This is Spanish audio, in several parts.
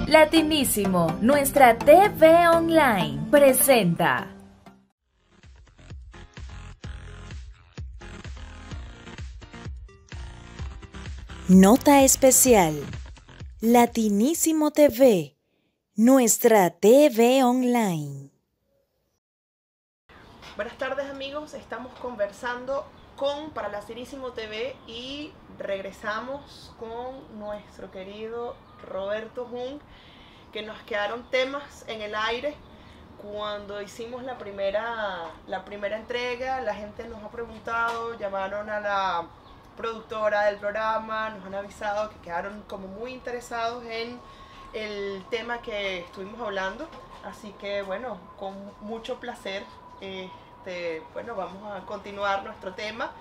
Latinísimo, nuestra TV online, presenta. Nota especial. Latinísimo TV, nuestra TV online. Buenas tardes amigos, estamos conversando para Latinísimo TV y regresamos con nuestro querido Roberto Jung, que nos quedaron temas en el aire cuando hicimos la primera entrega. La gente nos ha preguntado, llamaron a la productora del programa, nos han avisado que quedaron como muy interesados en el tema que estuvimos hablando, así que bueno, con mucho placer bueno, vamos a continuar nuestro tema.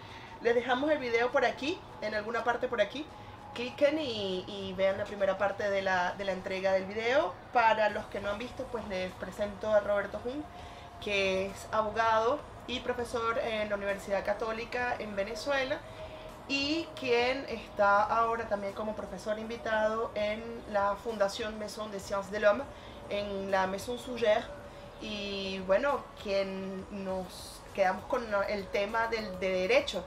Les dejamos el video por aquí, en alguna parte por aquí. Cliquen y vean la primera parte de la entrega del video. Para los que no han visto, pues les presento a Roberto Jung, que es abogado y profesor en la Universidad Católica en Venezuela, y quien está ahora también como profesor invitado en la Fundación Maison des Sciences de l'Homme, en la Maison Suger. Y bueno, quien nos quedamos con el tema de derecho,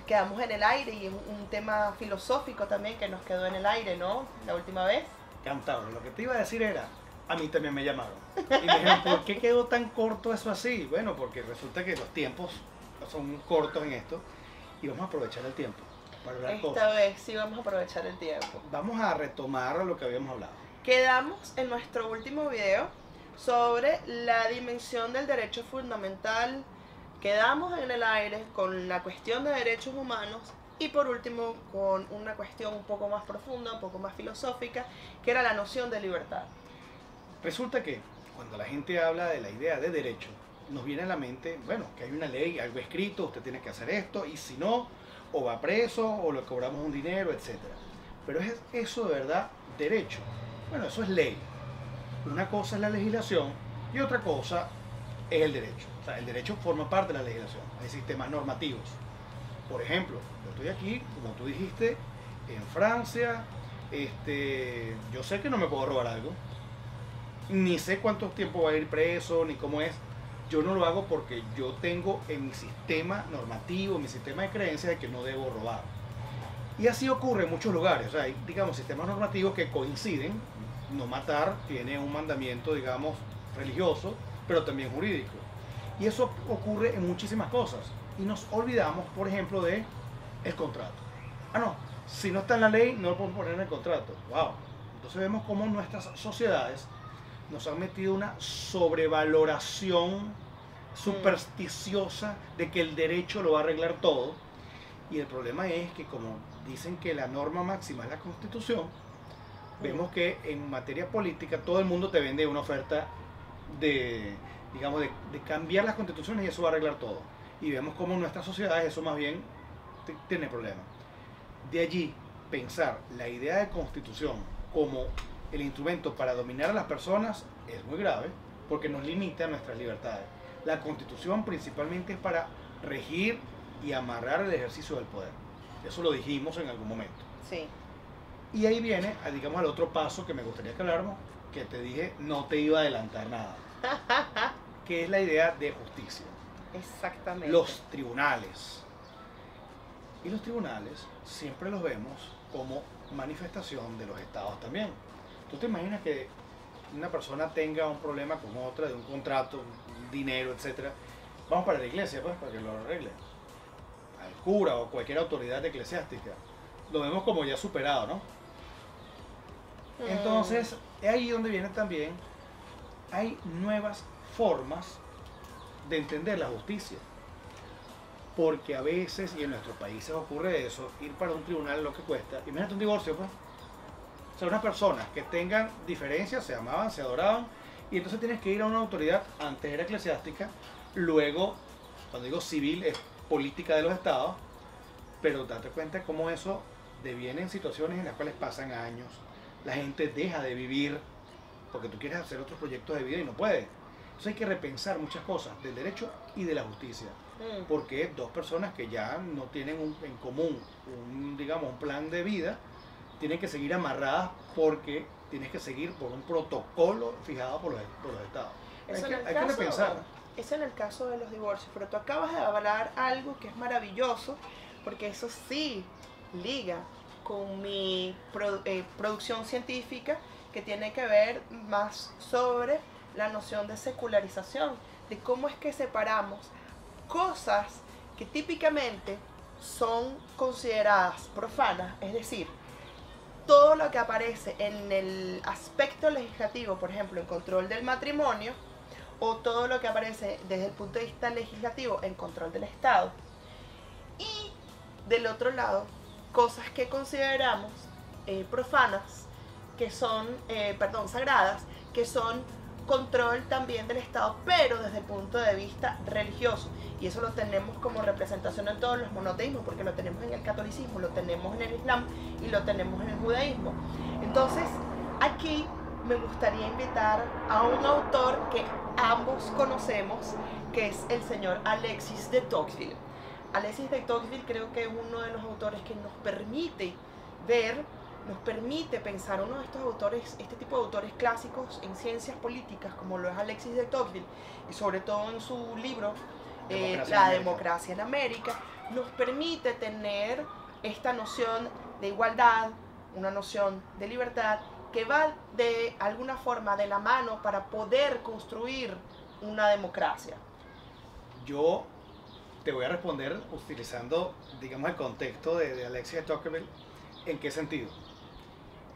quedamos en el aire, y un tema filosófico también que nos quedó en el aire, ¿no? La última vez. Cantado. Lo que te iba a decir era, a mí también me llamaron. Y me dijeron, ¿por qué quedó tan corto eso así? Bueno, porque resulta que los tiempos son cortos en esto y vamos a aprovechar el tiempo para hablar cosas. Esta vez sí vamos a aprovechar el tiempo. Vamos a retomar lo que habíamos hablado. Quedamos en nuestro último video sobre la dimensión del derecho fundamental. Quedamos en el aire con la cuestión de derechos humanos y por último con una cuestión un poco más profunda, un poco más filosófica, que era la noción de libertad. Resulta que cuando la gente habla de la idea de derecho, nos viene a la mente, bueno, que hay una ley, algo escrito, usted tiene que hacer esto, y si no, o va preso, o le cobramos un dinero, etc. Pero ¿es eso de verdad derecho? Bueno, eso es ley. Una cosa es la legislación y otra cosa es el derecho. O sea, el derecho forma parte de la legislación. Hay sistemas normativos. Por ejemplo, yo estoy aquí, como tú dijiste, en Francia. Yo sé que no me puedo robar algo. Ni sé cuánto tiempo va a ir preso, ni cómo es. Yo no lo hago porque yo tengo en mi sistema normativo, en mi sistema de creencias, de que no debo robar. Y así ocurre en muchos lugares. O sea, hay, digamos, sistemas normativos que coinciden. No matar tiene un mandamiento, digamos, religioso, pero también jurídico. Y eso ocurre en muchísimas cosas. Y nos olvidamos, por ejemplo, de el contrato. Ah, no, si no está en la ley, no lo podemos poner en el contrato. Wow. Entonces vemos cómo nuestras sociedades nos han metido una sobrevaloración supersticiosa de que el derecho lo va a arreglar todo. Y el problema es que, como dicen que la norma máxima es la Constitución, vemos que en materia política todo el mundo te vende una oferta de, digamos, de cambiar las constituciones y eso va a arreglar todo. Y vemos cómo en nuestras sociedades eso más bien tiene problemas. De allí pensar la idea de constitución como el instrumento para dominar a las personas es muy grave, porque nos limita nuestras libertades. La constitución principalmente es para regir y amarrar el ejercicio del poder. Eso lo dijimos en algún momento. Sí. Y ahí viene, digamos, al otro paso que me gustaría que habláramos, que te dije, no te iba a adelantar nada, que es la idea de justicia. Exactamente. Los tribunales. Y los tribunales siempre los vemos como manifestación de los estados también. ¿Tú te imaginas que una persona tenga un problema con otra, de un contrato, un dinero, etcétera? Vamos para la iglesia, pues, para que lo arregle. Al cura o cualquier autoridad eclesiástica. Lo vemos como ya superado, ¿no? Entonces, es ahí donde viene también, hay nuevas formas de entender la justicia. Porque a veces, y en nuestros países ocurre eso, ir para un tribunal lo que cuesta. Imagínate un divorcio, pues. O sea, unas personas que tengan diferencias, se amaban, se adoraban, y entonces tienes que ir a una autoridad, antes era eclesiástica, luego, cuando digo civil, es política de los estados, pero date cuenta cómo eso deviene en situaciones en las cuales pasan años, la gente deja de vivir porque tú quieres hacer otros proyectos de vida y no puedes. Entonces hay que repensar muchas cosas del derecho y de la justicia, porque dos personas que ya no tienen en común digamos, un plan de vida, tienen que seguir amarradas porque tienes que seguir por un protocolo fijado por los estados. Hay que repensar. Eso en el caso de los divorcios, pero tú acabas de hablar algo que es maravilloso, porque eso sí liga con mi producción científica, que tiene que ver más sobre la noción de secularización, de cómo es que separamos cosas que típicamente son consideradas profanas, es decir, todo lo que aparece en el aspecto legislativo, por ejemplo, en control del matrimonio, o todo lo que aparece desde el punto de vista legislativo en control del Estado, y del otro lado, cosas que consideramos profanas, que son, sagradas, que son control también del Estado, pero desde el punto de vista religioso. Y eso lo tenemos como representación en todos los monoteísmos, porque lo tenemos en el catolicismo, lo tenemos en el islam y lo tenemos en el judaísmo. Entonces, aquí me gustaría invitar a un autor que ambos conocemos, que es el señor Alexis de Tocqueville. Alexis de Tocqueville creo que es uno de los autores que nos permite ver, nos permite pensar, uno de estos autores, este tipo de autores clásicos en ciencias políticas, como lo es Alexis de Tocqueville, y sobre todo en su libro La democracia en América, nos permite tener esta noción de igualdad, una noción de libertad, que va de alguna forma de la mano para poder construir una democracia. Yo te voy a responder utilizando, digamos, el contexto de Alexis de Tocqueville. ¿En qué sentido?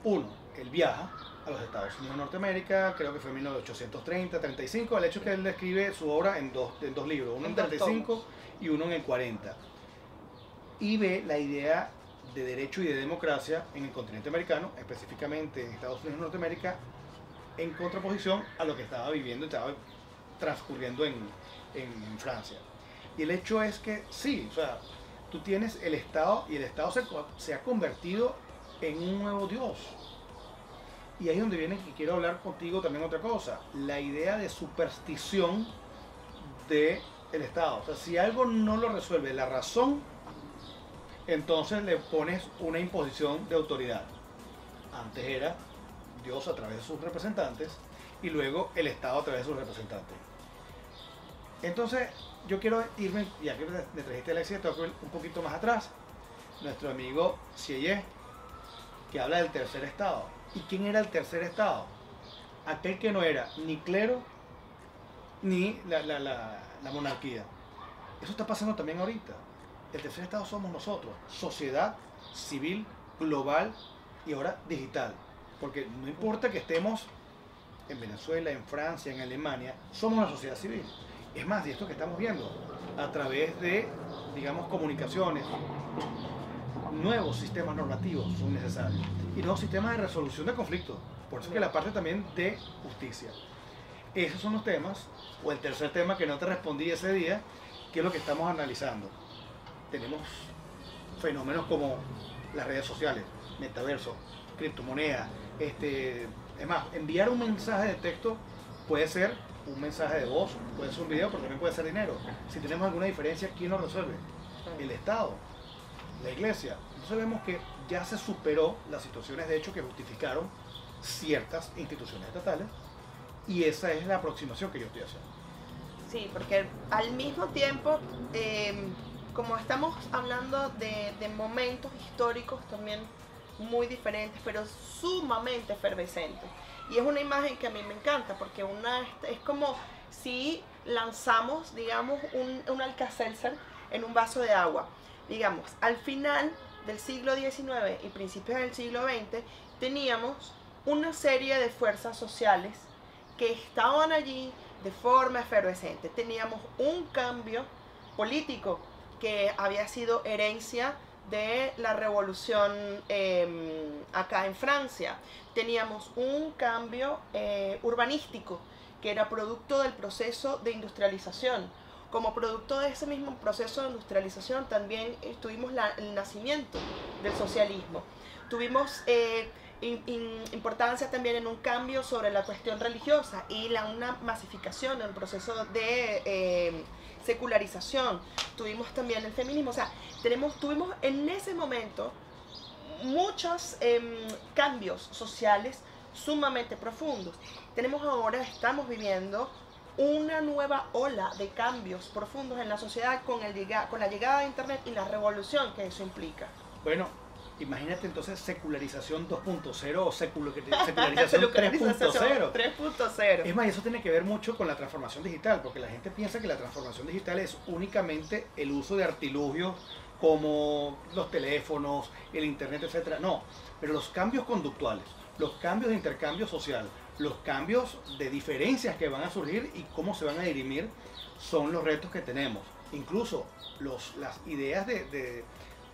Uno, él viaja a los Estados Unidos de Norteamérica, creo que fue en 1830, 35. El hecho es que él describe su obra en dos libros, uno en 35 y uno en el 40. Y ve la idea de derecho y de democracia en el continente americano, específicamente en Estados Unidos de Norteamérica, en contraposición a lo que estaba viviendo y estaba transcurriendo en Francia. Y el hecho es que sí, o sea, tú tienes el Estado y el Estado se ha convertido en un nuevo Dios. Y ahí es donde viene que quiero hablar contigo también otra cosa, la idea de superstición del Estado. O sea, si algo no lo resuelve la razón, entonces le pones una imposición de autoridad. Antes era Dios a través de sus representantes y luego el Estado a través de sus representantes. Entonces, yo quiero irme, ya que me trajiste Alexis de Tocqueville, un poquito más atrás. Nuestro amigo Sieyès, que habla del tercer estado. ¿Y quién era el tercer estado? Aquel que no era ni clero ni la monarquía. Eso está pasando también ahorita. El tercer estado somos nosotros, sociedad civil, global y ahora digital. Porque no importa que estemos en Venezuela, en Francia, en Alemania, somos una sociedad civil. Es más, y esto que estamos viendo, a través de, digamos, comunicaciones, nuevos sistemas normativos son necesarios y nuevos sistemas de resolución de conflictos. Por eso es que la parte también de justicia. Esos son los temas, o el tercer tema que no te respondí ese día, que es lo que estamos analizando. Tenemos fenómenos como las redes sociales, metaverso, criptomonedas, es más, enviar un mensaje de texto puede ser un mensaje de voz, puede ser un video, pero también puede ser dinero. Si tenemos alguna diferencia, ¿quién lo resuelve? El Estado, la Iglesia. Entonces vemos que ya se superó las situaciones de hecho que justificaron ciertas instituciones estatales y esa es la aproximación que yo estoy haciendo. Sí, porque al mismo tiempo, como estamos hablando de momentos históricos también muy diferentes, pero sumamente efervescentes. Y es una imagen que a mí me encanta, porque es como si lanzamos, digamos, un Alka-Seltzer en un vaso de agua. Digamos, al final del siglo XIX y principios del siglo XX, teníamos una serie de fuerzas sociales que estaban allí de forma efervescente. Teníamos un cambio político que había sido herencia de la revolución acá en Francia. Teníamos un cambio urbanístico que era producto del proceso de industrialización. Como producto de ese mismo proceso de industrialización también tuvimos el nacimiento del socialismo. Tuvimos importancia también en un cambio sobre la cuestión religiosa y una masificación en el proceso de secularización. Tuvimos también el feminismo. O sea, tuvimos en ese momento muchos cambios sociales sumamente profundos. Estamos viviendo una nueva ola de cambios profundos en la sociedad con la llegada de Internet y la revolución que eso implica. Bueno, imagínate entonces secularización 2.0 o secularización 3.0. 3.0. Es más, eso tiene que ver mucho con la transformación digital, porque la gente piensa que la transformación digital es únicamente el uso de artilugios como los teléfonos, el internet, etcétera. No, pero los cambios conductuales, los cambios de intercambio social, los cambios de diferencias que van a surgir y cómo se van a dirimir son los retos que tenemos. Incluso las ideas de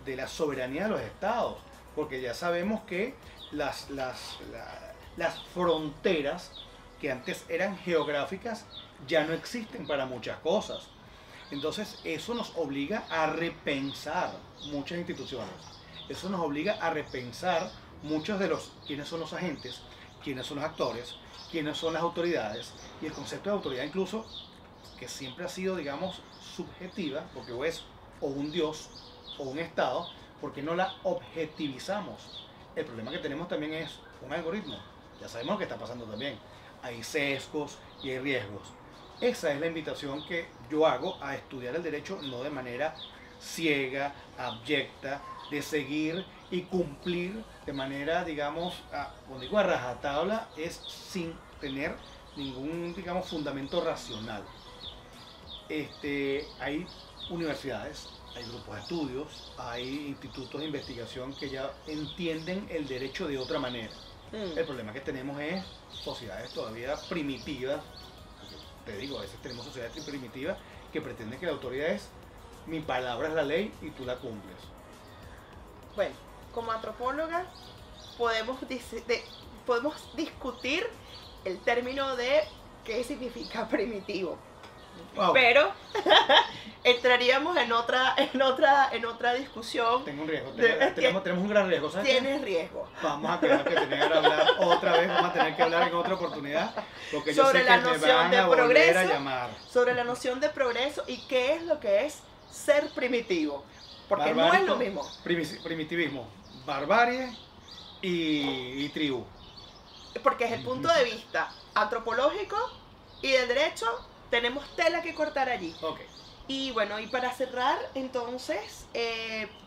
la soberanía de los estados, porque ya sabemos que las fronteras que antes eran geográficas ya no existen para muchas cosas. Entonces eso nos obliga a repensar muchas instituciones, eso nos obliga a repensar muchos de quiénes son los agentes, quiénes son los actores, quiénes son las autoridades, y el concepto de autoridad incluso, que siempre ha sido, digamos, subjetiva, porque es o un dios o un estado, porque no la objetivizamos. El problema que tenemos también es un algoritmo, ya sabemos lo que está pasando también, hay sesgos y hay riesgos. Esa es la invitación que yo hago a estudiar el derecho, no de manera ciega, abyecta, de seguir y cumplir de manera, digamos, cuando digo a rajatabla, es sin tener ningún, digamos, fundamento racional. Hay universidades, hay grupos de estudios, hay institutos de investigación que ya entienden el derecho de otra manera. El problema que tenemos es sociedades todavía primitivas. Te digo, a veces tenemos sociedades primitivas que pretenden que la autoridad es mi palabra es la ley y tú la cumples. Bueno, como antropóloga podemos discutir el término de qué significa primitivo. Wow. Pero entraríamos en otra discusión. Tengo un riesgo, tenemos un gran riesgo, ¿sabes? Tienes riesgo. Vamos a tener que hablar otra vez, vamos a tener que hablar en otra oportunidad, porque yo sé que me van a volver a llamar. Sobre la noción de progreso y qué es lo que es ser primitivo, porque no es lo mismo. Primitivismo, barbarie y tribu. Porque es el punto de vista antropológico y del derecho. Tenemos tela que cortar allí. Okay. Y bueno, y para cerrar, entonces,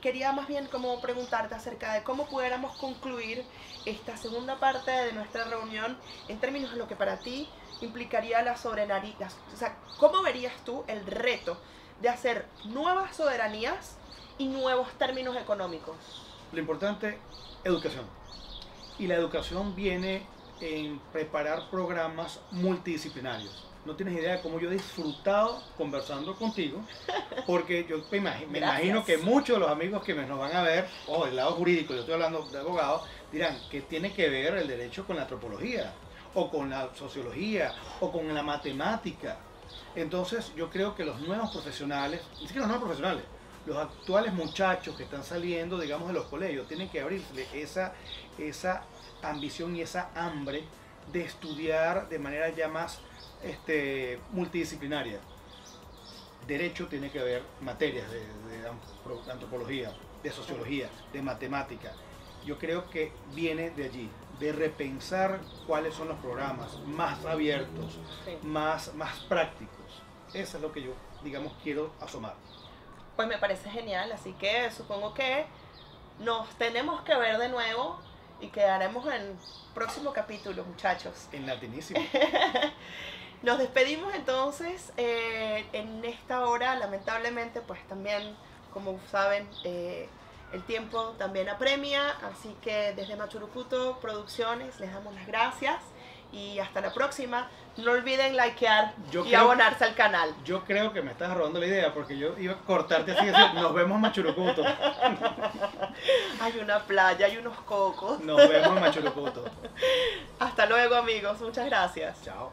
quería más bien como preguntarte acerca de cómo pudiéramos concluir esta segunda parte de nuestra reunión en términos de lo que para ti implicaría la soberanía. O sea, ¿cómo verías tú el reto de hacer nuevas soberanías y nuevos términos económicos? Lo importante, educación. Y la educación viene en preparar programas multidisciplinarios. No tienes idea de cómo yo he disfrutado conversando contigo, porque yo me imagino que muchos de los amigos que nos van a ver, del lado jurídico, yo estoy hablando de abogados, dirán, ¿qué tiene que ver el derecho con la antropología? O con la sociología, o con la matemática. Entonces yo creo que los nuevos profesionales, ni siquiera los nuevos profesionales, los actuales muchachos que están saliendo, digamos, de los colegios, tienen que abrirse esa ambición y esa hambre de estudiar de manera ya más multidisciplinaria. Derecho tiene que haber materias de antropología, de sociología, de matemática. Yo creo que viene de allí, de repensar cuáles son los programas más abiertos, sí, más prácticos. Eso es lo que yo, digamos, quiero asomar. Pues me parece genial, así que supongo que nos tenemos que ver de nuevo y quedaremos en el próximo capítulo, muchachos. En latinísimo. Nos despedimos entonces en esta hora, lamentablemente, pues también, como saben, el tiempo también apremia, así que desde Machurucuto Producciones les damos las gracias y hasta la próxima. No olviden likear y abonarse al canal. Yo creo que me estás robando la idea porque yo iba a cortarte así, nos vemos en Machurucuto. Hay una playa, hay unos cocos. Nos vemos en Machurucuto. Hasta luego, amigos, muchas gracias. Chao.